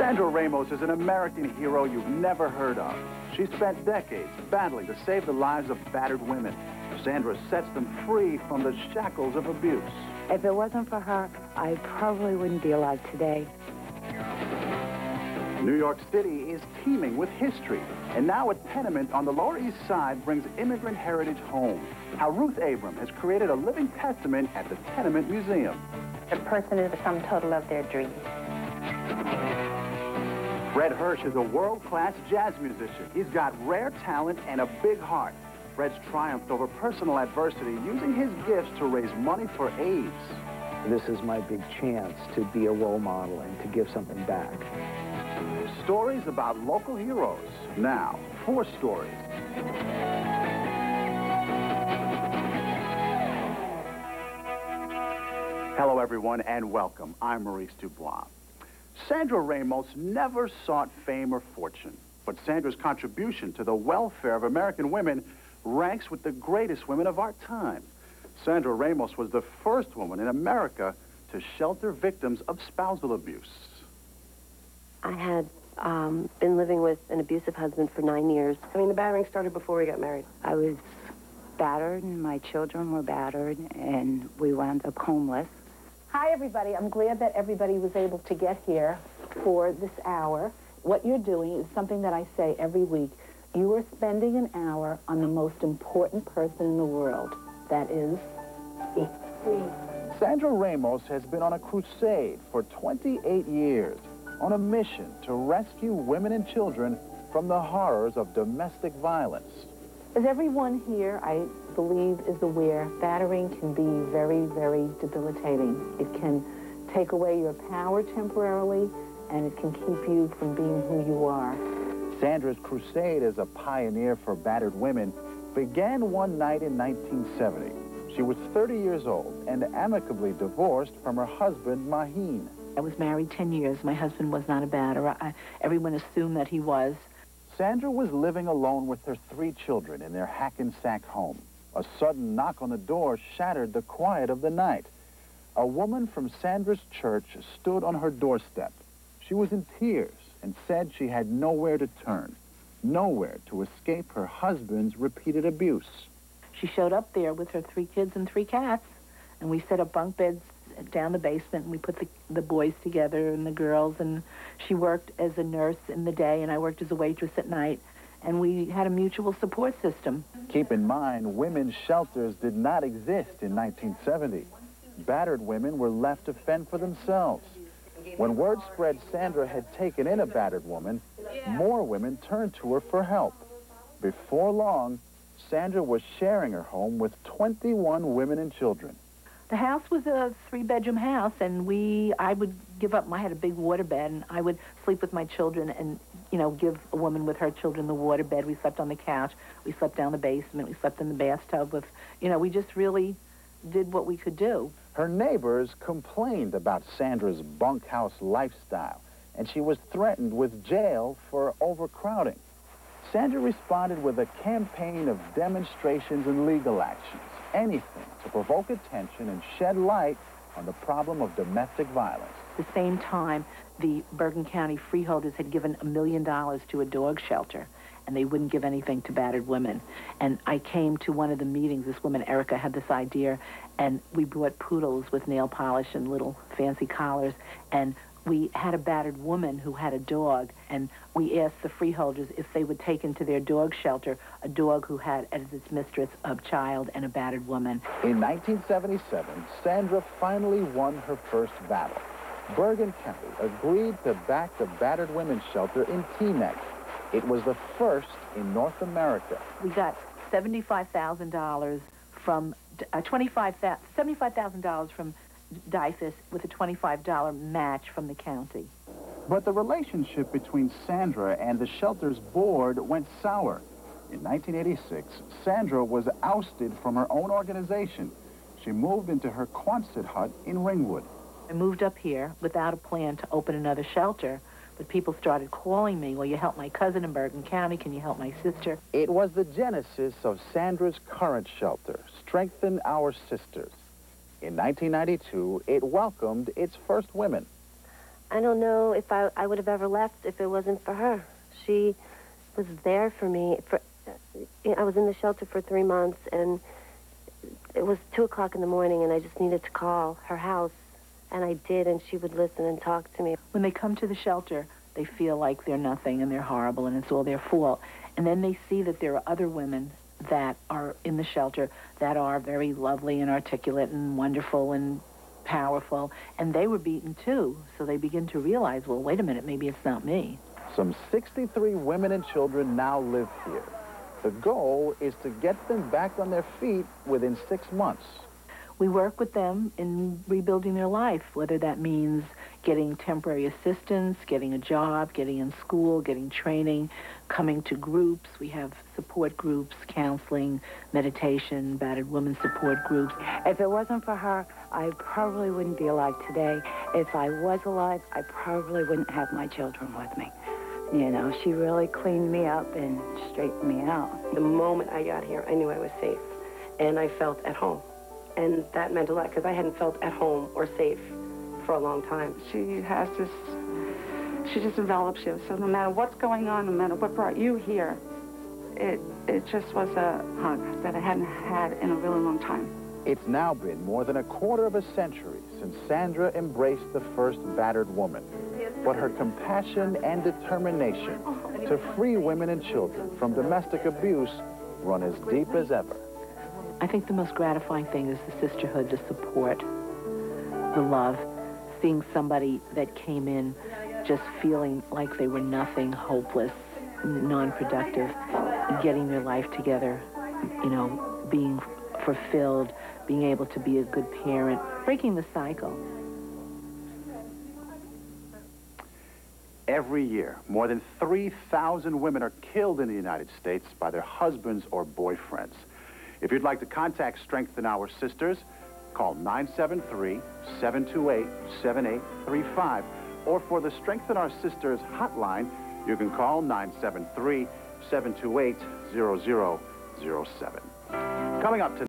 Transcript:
Sandra Ramos is an American hero you've never heard of. She spent decades battling to save the lives of battered women. Sandra sets them free from the shackles of abuse. If it wasn't for her, I probably wouldn't be alive today. New York City is teeming with history, and now a tenement on the Lower East Side brings immigrant heritage home. How Ruth Abram has created a living testament at the Tenement Museum. A person is the sum total of their dreams. Fred Hirsch is a world-class jazz musician. He's got rare talent and a big heart. Fred's triumphed over personal adversity using his gifts to raise money for AIDS. This is my big chance to be a role model and to give something back. Stories about local heroes. Now, 4 stories. Hello, everyone, and welcome. I'm Maurice Dubois. Sandra Ramos never sought fame or fortune, but Sandra's contribution to the welfare of American women ranks with the greatest women of our time. Sandra Ramos was the first woman in America to shelter victims of spousal abuse. I had been living with an abusive husband for 9 years. I mean, the battering started before we got married. I was battered, and my children were battered, and we wound up homeless. Hi, everybody. I'm glad that everybody was able to get here for this hour. What you're doing is something that I say every week. You are spending an hour on the most important person in the world. That is me. Sandra Ramos has been on a crusade for 28 years, on a mission to rescue women and children from the horrors of domestic violence. As everyone here, I believe, is aware, battering can be very, very debilitating. It can take away your power temporarily, and it can keep you from being who you are. Sandra's crusade as a pioneer for battered women began one night in 1970. She was 30 years old and amicably divorced from her husband, Maheen. I was married 10 years. My husband was not a batterer. Everyone assumed that he was. Sandra was living alone with her 3 children in their Hackensack home. A sudden knock on the door shattered the quiet of the night. A woman from Sandra's church stood on her doorstep. She was in tears and said she had nowhere to turn, nowhere to escape her husband's repeated abuse. She showed up there with her 3 kids and 3 cats, and we set up bunk beds down the basement, and we put the boys together and the girls, and she worked as a nurse in the day, and I worked as a waitress at night, and we had a mutual support system. Keep in mind, women's shelters did not exist in 1970. Battered women were left to fend for themselves. When word spread Sandra had taken in a battered woman, more women turned to her for help. Before long, Sandra was sharing her home with 21 women and children. The house was a 3-bedroom house, and I would give up. I had a big waterbed, and I would sleep with my children and, give a woman with her children the waterbed. We slept on the couch. We slept down the basement. We slept in the bathtub with, we just really did what we could do. Her neighbors complained about Sandra's bunkhouse lifestyle, and she was threatened with jail for overcrowding. Sandra responded with a campaign of demonstrations and legal actions, anything to provoke attention and shed light on the problem of domestic violence. At the same time, the Bergen County freeholders had given $1 million to a dog shelter, and they wouldn't give anything to battered women. And I came to one of the meetings. This woman, Erica, had this idea, and we brought poodles with nail polish and little fancy collars, and we had a battered woman who had a dog, and we asked the freeholders if they would take into their dog shelter a dog who had as its mistress a child and a battered woman. In 1977, Sandra finally won her first battle. Bergen County agreed to back the battered women's shelter in Teaneck. It was the first in North America. We got $75,000 from $75,000 from DYFS with a $25 match from the county. But the relationship between Sandra and the shelter's board went sour. In 1986, Sandra was ousted from her own organization. She moved into her Quonset hut in Ringwood. I moved up here without a plan to open another shelter, but people started calling me, "Will you help my cousin in Bergen County? Can you help my sister?" It was the genesis of Sandra's current shelter, Strengthen Our Sisters. In 1992, it welcomed its first women. I don't know if I would have ever left if it wasn't for her. She was there for me. I was in the shelter for 3 months, and it was 2 o'clock in the morning, and I just needed to call her house, and I did, and she would listen and talk to me. When they come to the shelter, they feel like they're nothing and they're horrible and it's all their fault. And then they see that there are other women that are in the shelter that are very lovely and articulate and wonderful and powerful, and they were beaten too. So they begin to realize, well, wait a minute, maybe it's not me. Some 63 women and children now live here. The goal is to get them back on their feet within 6 months. We work with them in rebuilding their life, whether that means getting temporary assistance, getting a job, getting in school, getting training, coming to groups. We have support groups, counseling, meditation, battered women support groups. If it wasn't for her, I probably wouldn't be alive today. If I was alive, I probably wouldn't have my children with me. You know, she really cleaned me up and straightened me out. The moment I got here, I knew I was safe, and I felt at home. And that meant a lot, because I hadn't felt at home or safe for a long time. She just envelops you. So no matter what's going on, no matter what brought you here, it just was a hug that I hadn't had in a really long time. It's now been more than a quarter of a century since Sandra embraced the first battered woman. But her compassion and determination to free women and children from domestic abuse run as deep as ever. I think the most gratifying thing is the sisterhood, the support, the love, seeing somebody that came in just feeling like they were nothing, hopeless, non-productive, getting their life together, you know, being fulfilled, being able to be a good parent, breaking the cycle. Every year, more than 3,000 women are killed in the United States by their husbands or boyfriends. If you'd like to contact Strengthen Our Sisters, call 973-728-7835. Or for the Strengthen Our Sisters hotline, you can call 973-728-0007. Coming up tonight.